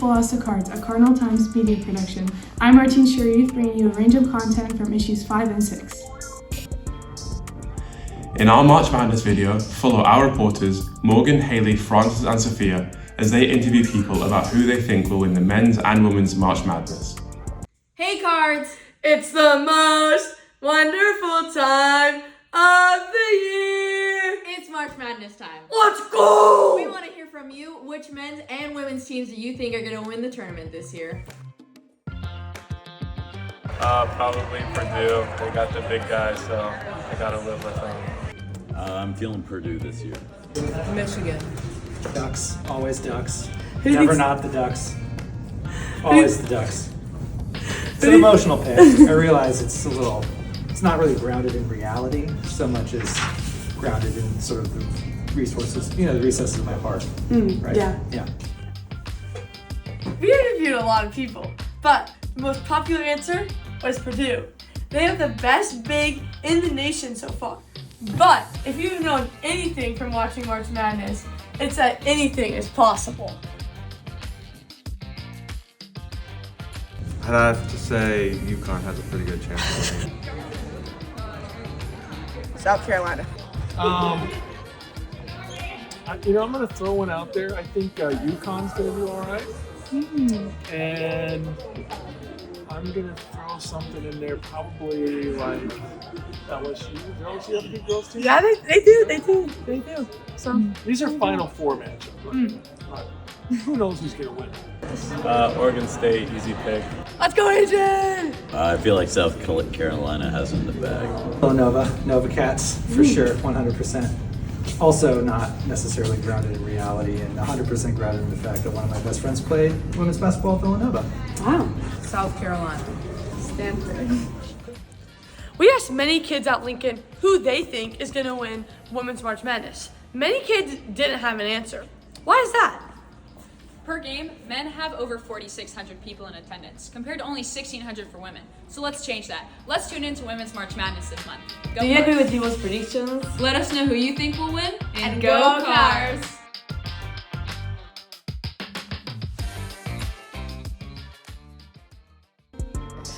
Full House of Cards, a Cardinal Times media production. I'm Martine Sharif, bringing you a range of content from issues 5 and 6. In our March Madness video, follow our reporters Morgan, Haley, Francis and Sophia as they interview people about who they think will win the men's and women's March Madness. Hey Cards! It's the most wonderful time of the year! It's March Madness time. Let's go! We want to hear from you. Which men's and women's teams do you think are going to win the tournament this year? Probably Purdue. They got the big guys, so I gotta live with them. I'm feeling Purdue this year. Michigan. Ducks, always Ducks. Never not the Ducks. Always the Ducks. It's an emotional pick. I realize it's not really grounded in reality so much as grounded in sort of the resources, the recesses of my heart. Right? Yeah. We interviewed a lot of people, but the most popular answer was Purdue. They have the best big in the nation so far. But if you've known anything from watching March Madness, it's that anything is possible. I'd have to say UConn has a pretty good chance of winning. South Carolina. I'm going to throw one out there. I think UConn's going to do all right. And I'm going to throw something in there, probably like LSU. Does LSU have a good girls team? Yeah, they do. So These are Final Four matchups. But who knows who's going to win? Oregon State, easy pick. let's go, AJ! I feel like South Carolina has it in the bag. Nova Cats, for sure, 100%. Also not necessarily grounded in reality and 100% grounded in the fact that one of my best friends played women's basketball at Villanova. Wow. South Carolina. Stanford. We asked many kids at Lincoln who they think is going to win Women's March Madness. Many kids didn't have an answer. Why is that? Per game, men have over 4,600 people in attendance, compared to only 1,600 for women. So let's change that. Let's tune in to Women's March Madness this month. Go Do you agree Cars. with people's predictions? Let us know who you think will win, and go Cars!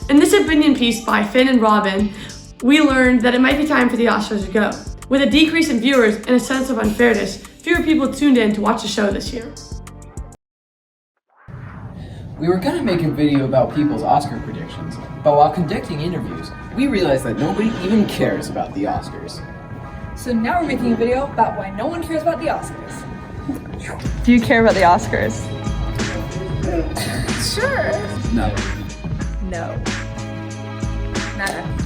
In this opinion piece by Finn and Robin, we learned that it might be time for the Oscars to go. With a decrease in viewers and a sense of unfairness, fewer people tuned in to watch the show this year. We were gonna make a video about people's Oscar predictions, but while conducting interviews, we realized that nobody even cares about the Oscars. So now we're making a video about why no one cares about the Oscars. Do you care about the Oscars? Sure. No. No. Nada.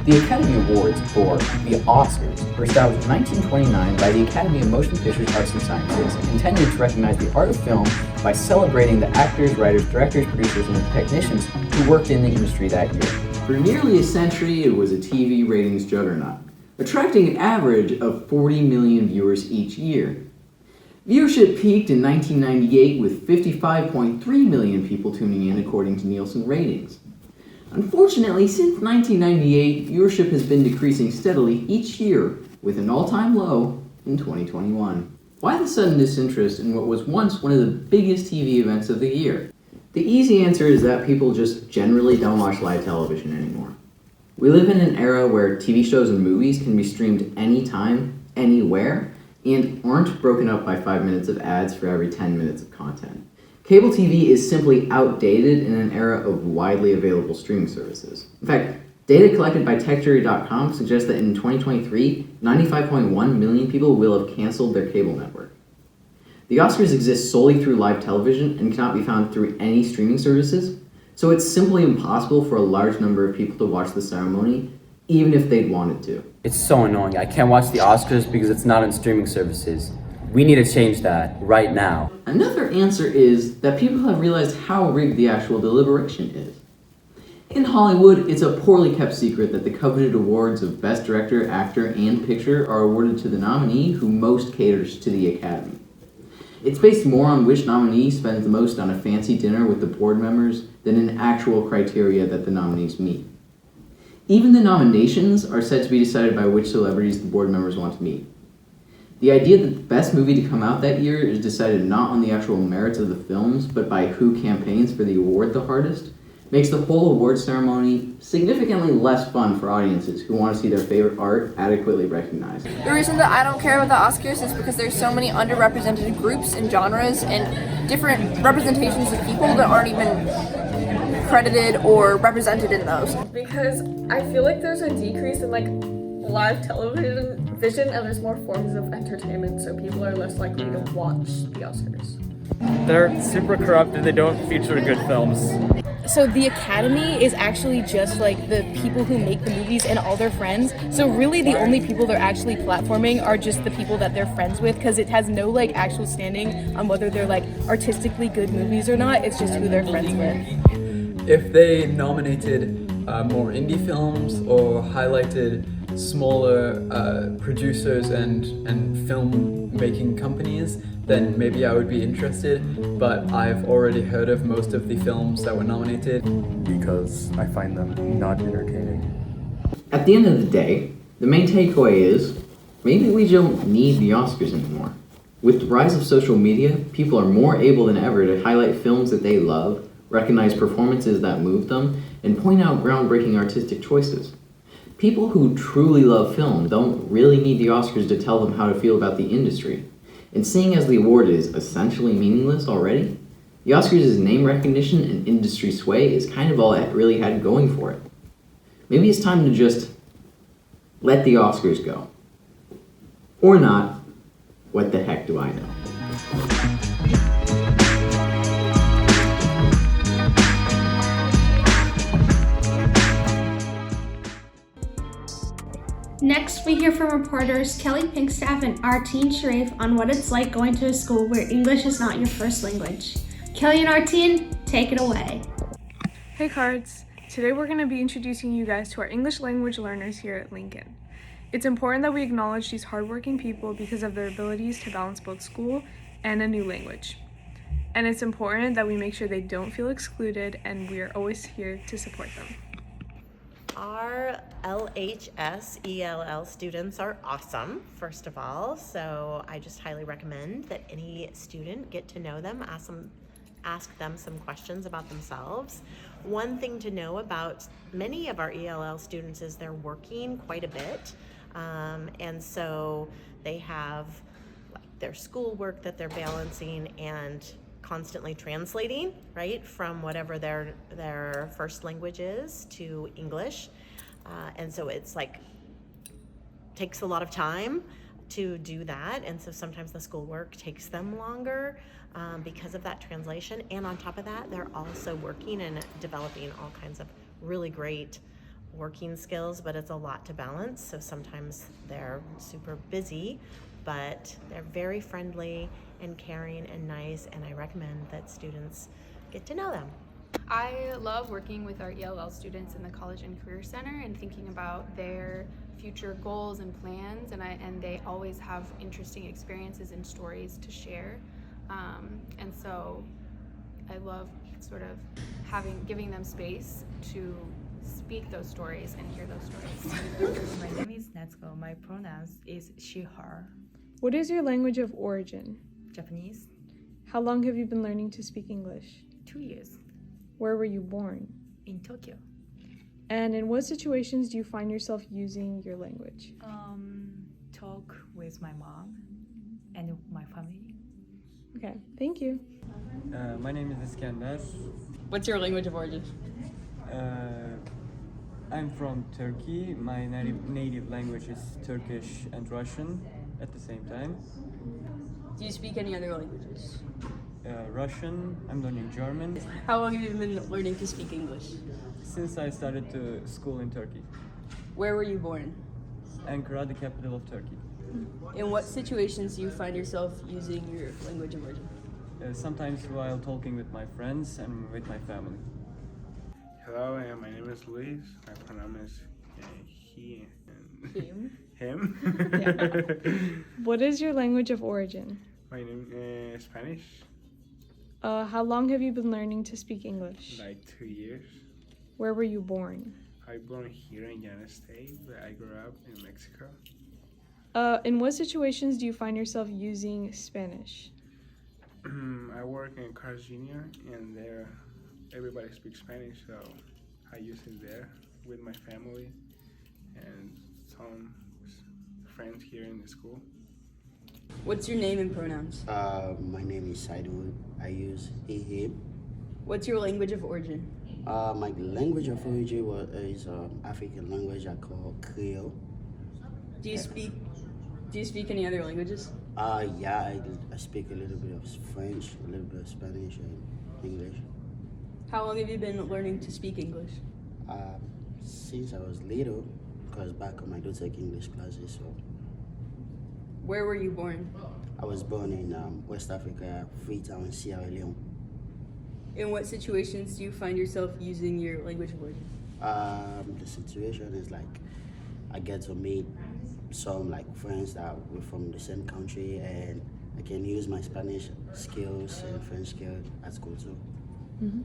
The Academy Awards, or the Oscars, were established in 1929 by the Academy of Motion Pictures Arts and Sciences, intended to recognize the art of film by celebrating the actors, writers, directors, producers, and technicians who worked in the industry that year. For nearly a century, it was a TV ratings juggernaut, attracting an average of 40 million viewers each year. Viewership peaked in 1998 with 55.3 million people tuning in according to Nielsen ratings. Unfortunately, since 1998, viewership has been decreasing steadily each year, with an all-time low in 2021. Why the sudden disinterest in what was once one of the biggest TV events of the year? The easy answer is that people just generally don't watch live television anymore. We live in an era where TV shows and movies can be streamed anytime, anywhere, and aren't broken up by 5 minutes of ads for every 10 minutes of content. Cable TV is simply outdated in an era of widely available streaming services. In fact, data collected by TechJury.com suggests that in 2023, 95.1 million people will have canceled their cable network. The Oscars exist solely through live television and cannot be found through any streaming services, so it's simply impossible for a large number of people to watch the ceremony, even if they'd wanted to. It's so annoying. I can't watch the Oscars because it's not on streaming services. We need to change that right now. Another answer is that people have realized how rigged the actual deliberation is. In Hollywood, it's a poorly kept secret that the coveted awards of Best Director, Actor, and Picture are awarded to the nominee who most caters to the Academy. It's based more on which nominee spends the most on a fancy dinner with the board members than an actual criteria that the nominees meet. Even the nominations are said to be decided by which celebrities the board members want to meet. The idea that the best movie to come out that year is decided not on the actual merits of the films, but by who campaigns for the award the hardest, makes the whole award ceremony significantly less fun for audiences who want to see their favorite art adequately recognized. The reason that I don't care about the Oscars is because there's so many underrepresented groups and genres and different representations of people that aren't even credited or represented in those. Because I feel like there's a decrease in like live television and there's more forms of entertainment, so people are less likely to watch the Oscars. They're super corrupt and they don't feature good films. So the Academy is actually just like the people who make the movies and all their friends. So really the only people they're actually platforming are just the people that they're friends with, because it has no like actual standing on whether they're like artistically good movies or not. It's just who they're friends with. If they nominated more indie films or highlighted smaller producers and film-making companies, then maybe I would be interested, but I've already heard of most of the films that were nominated. Because I find them not entertaining. At the end of the day, the main takeaway is, maybe we don't need the Oscars anymore. With the rise of social media, people are more able than ever to highlight films that they love, recognize performances that move them, and point out groundbreaking artistic choices. People who truly love film don't really need the Oscars to tell them how to feel about the industry. And seeing as the award is essentially meaningless already, the Oscars' name recognition and industry sway is kind of all it really had going for it. Maybe it's time to just let the Oscars go. Or not. What the heck do I know? Next, we hear from reporters Kelly Pinkstaff and Arteen Sharif on what it's like going to a school where English is not your first language. Kelly and Arteen, take it away. Hey Cards! Today we're going to be introducing you guys to our English language learners here at Lincoln. It's important that we acknowledge these hardworking people because of their abilities to balance both school and a new language. And it's important that we make sure they don't feel excluded, and we are always here to support them. Our LHS ELL students are awesome, first of all, so I just highly recommend that any student get to know them, ask them some questions about themselves. One thing to know about many of our ELL students is they're working quite a bit, and so they have their schoolwork that they're balancing and constantly translating, right, from whatever their first language is to English. And so it's like, takes a lot of time to do that. And so sometimes the schoolwork takes them longer because of that translation. And on top of that, they're also working and developing all kinds of really great working skills, but it's a lot to balance. So sometimes they're super busy, but they're very friendly and caring and nice, and I recommend that students get to know them. I love working with our ELL students in the College and Career Center and thinking about their future goals and plans, and they always have interesting experiences and stories to share. And so I love sort of giving them space to speak those stories and hear those stories. My name is Natsuko. My pronouns is she, her. What is your language of origin? Japanese. How long have you been learning to speak English? 2 years. Where were you born? In Tokyo. And in what situations do you find yourself using your language? Talk with my mom and my family. Okay, thank you. My name is Iskandar. What's your language of origin? I'm from Turkey. My native language is Turkish and Russian at the same time. Do you speak any other languages? Russian. I'm learning German. How long have you been learning to speak English? Since I started to school in Turkey. Where were you born? Ankara, the capital of Turkey. In what situations do you find yourself using your language of origin? Sometimes while talking with my friends and with my family. Hello, my name is Luis. My pronoun is he and him. Yeah. What is your language of origin? My name is Spanish. How long have you been learning to speak English? Like 2 years. Where were you born? I born here in United States, but I grew up in Mexico. In what situations do you find yourself using Spanish? I work in Carl's Jr. and there everybody speaks Spanish, so I use it there with my family and some friends here in the school. What's your name and pronouns? My name is Saidwood. I use he, him. What's your language of origin? My language of origin is African language I call Creole. Do you speak any other languages? Yeah, I speak a little bit of French, a little bit of Spanish and English. How long have you been learning to speak English? Since I was little, because back home I do take English classes. So. Where were you born? I was born in West Africa, Freetown, Sierra Leone. In what situations do you find yourself using your language of origin? The situation is like I get to meet some like friends that were from the same country, and I can use my Spanish skills and French skills at school too. Mm-hmm.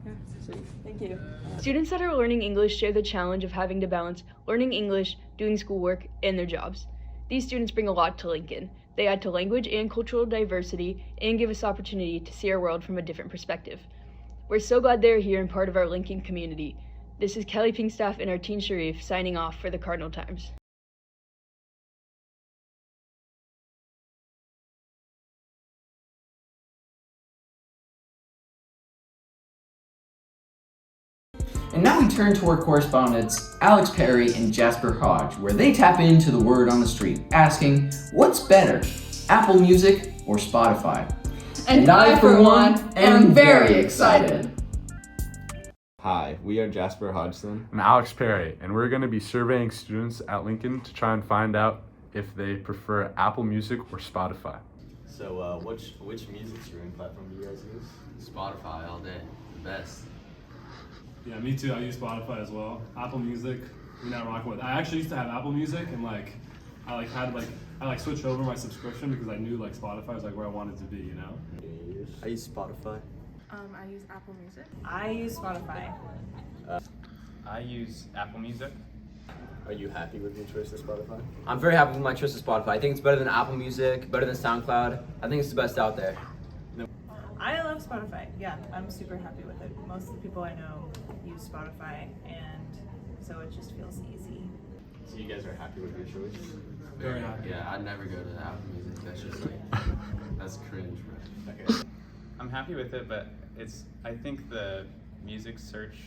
Yeah, sweet. Thank you. Students that are learning English share the challenge of having to balance learning English, doing schoolwork, and their jobs. These students bring a lot to Lincoln. They add to language and cultural diversity and give us opportunity to see our world from a different perspective. We're so glad they're here and part of our Lincoln community. This is Kelly Pinkstaff and Arteen Sharif signing off for the Cardinal Times. And now we turn to our correspondents, Alex Perry and Jasper Hodge, where they tap into the word on the street, asking, what's better, Apple Music or Spotify? And I, for one, am very excited. Hi, we are Jasper Hodgson. I'm Alex Perry, and we're going to be surveying students at Lincoln to try and find out if they prefer Apple Music or Spotify. So, which music streaming platform do you guys use? Spotify all day, the best. Yeah, me too. I use Spotify as well. Apple Music, we're not rocking with. I actually used to have Apple Music, and I switched over my subscription because I knew like Spotify was like where I wanted to be, you know. I use Spotify. I use Apple Music. I use Spotify. I use Apple Music. Are you happy with your choice of Spotify? I'm very happy with my choice of Spotify. I think it's better than Apple Music, better than SoundCloud. I think it's the best out there. I love Spotify. Yeah, I'm super happy with it. Most of the people I know use Spotify, and so it just feels easy. So you guys are happy with your choice? Very happy. Yeah, I'd never go to Apple Music. That's just like, that's cringe, bro. Okay. I'm happy with it, but I think the music search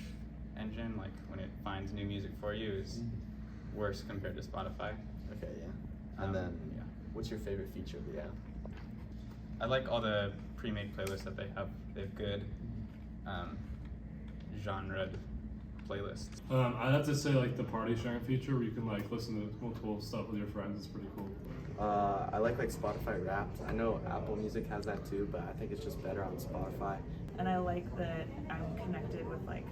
engine, like when it finds new music for you, is worse compared to Spotify. Okay, yeah. And then, what's your favorite feature of the app? I like all the pre-made playlists that they have. They have good genre playlists. I'd have to say like the party sharing feature where you can like listen to multiple stuff with your friends is pretty cool. I like Spotify Wrapped. I know Apple Music has that too, but I think it's just better on Spotify. And I like that I'm connected with like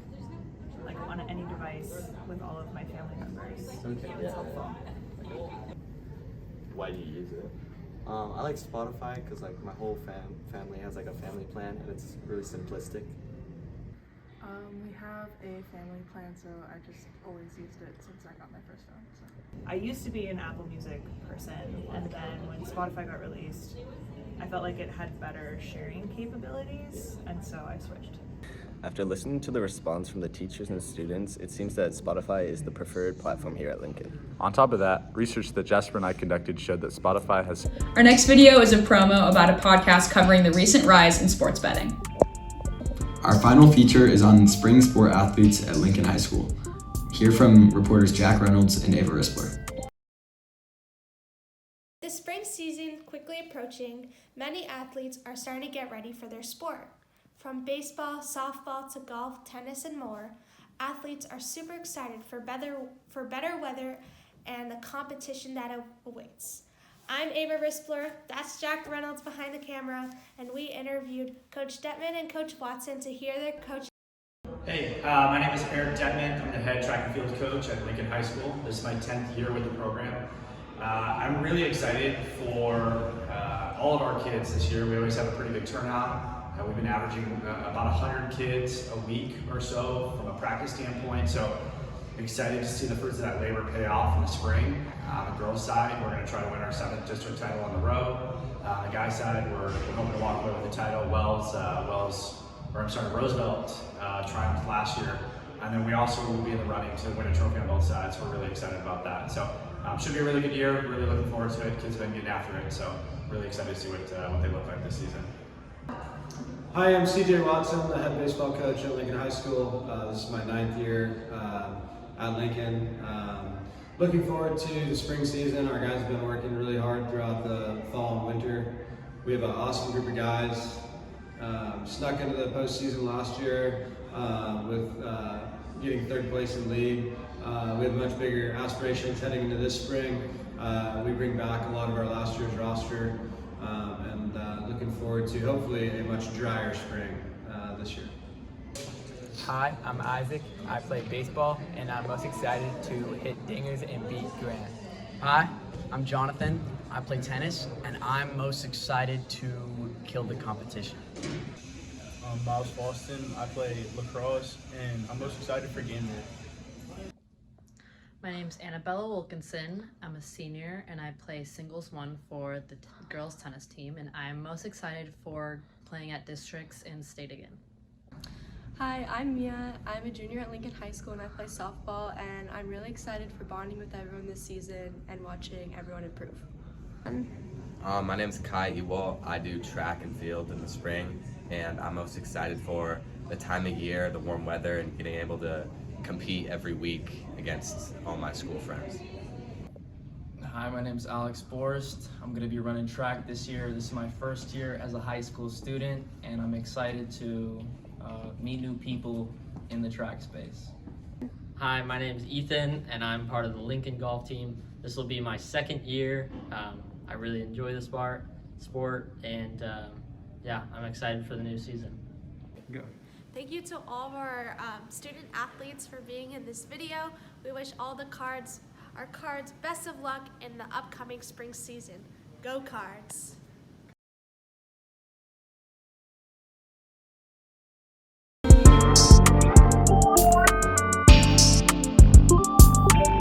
on any device with all of my family members. Okay. It's helpful. Why do you use it? I like Spotify because like my whole family has like a family plan, and it's really simplistic. We have a family plan, so I just always used it since I got my first phone. So. I used to be an Apple Music person, and then when Spotify got released, I felt like it had better sharing capabilities, and so I switched. After listening to the response from the teachers and students, it seems that Spotify is the preferred platform here at Lincoln. On top of that, research that Jasper and I conducted showed that Spotify has... Our next video is a promo about a podcast covering the recent rise in sports betting. Our final feature is on spring sport athletes at Lincoln High School. Hear from reporters Jack Reynolds and Ava Rispler. The spring season quickly approaching, many athletes are starting to get ready for their sport. From baseball, softball to golf, tennis, and more, athletes are super excited for better weather and the competition that awaits. I'm Ava Rispler, that's Jack Reynolds behind the camera, and we interviewed Coach Detman and Coach Watson to hear their coach. Hey, my name is Eric Detman. I'm the head track and field coach at Lincoln High School. This is my 10th year with the program. I'm really excited for all of our kids this year. We always have a pretty good turnout. We've been averaging about 100 kids a week or so from a practice standpoint. So excited to see the fruits of that labor pay off in the spring. On the girls' side, we're going to try to win our 7th district title on the road. On the guys' side, we're hoping to walk away with the title. Roosevelt triumphed last year. And then we also will be in the running to win a trophy on both sides. We're really excited about that. So should be a really good year. Really looking forward to it. Kids have been getting after it. So really excited to see what they look like this season. Hi, I'm CJ Watson, the head baseball coach at Lincoln High School. This is my 9th year at Lincoln. Looking forward to the spring season. Our guys have been working really hard throughout the fall and winter. We have an awesome group of guys. Snuck into the postseason last year with getting 3rd place in league. We have much bigger aspirations heading into this spring. We bring back a lot of our last year's roster and looking forward to hopefully a much drier spring this year. Hi, I'm Isaac. I play baseball and I'm most excited to hit dingers and beat Grant. Hi, I'm Jonathan. I play tennis and I'm most excited to kill the competition. I'm Miles Boston. I play lacrosse and I'm most excited for game day. My name's Annabella Wilkinson. I'm a senior and I play singles 1 for the girls tennis team, and I'm most excited for playing at districts and state again. Hi, I'm Mia. I'm a junior at Lincoln High School and I play softball, and I'm really excited for bonding with everyone this season and watching everyone improve. My name is Kai Ewald. I do track and field in the spring, and I'm most excited for the time of year, the warm weather, and getting able to compete every week against all my school friends. Hi, my name is Alex Borst. I'm going to be running track this year. This is my first year as a high school student, and I'm excited to meet new people in the track space. Hi, my name is Ethan, and I'm part of the Lincoln golf team. This will be my 2nd year. I really enjoy the sport, and yeah, I'm excited for the new season. Go. Thank you to all of our student athletes for being in this video. We wish all our cards best of luck in the upcoming spring season. Go Cards!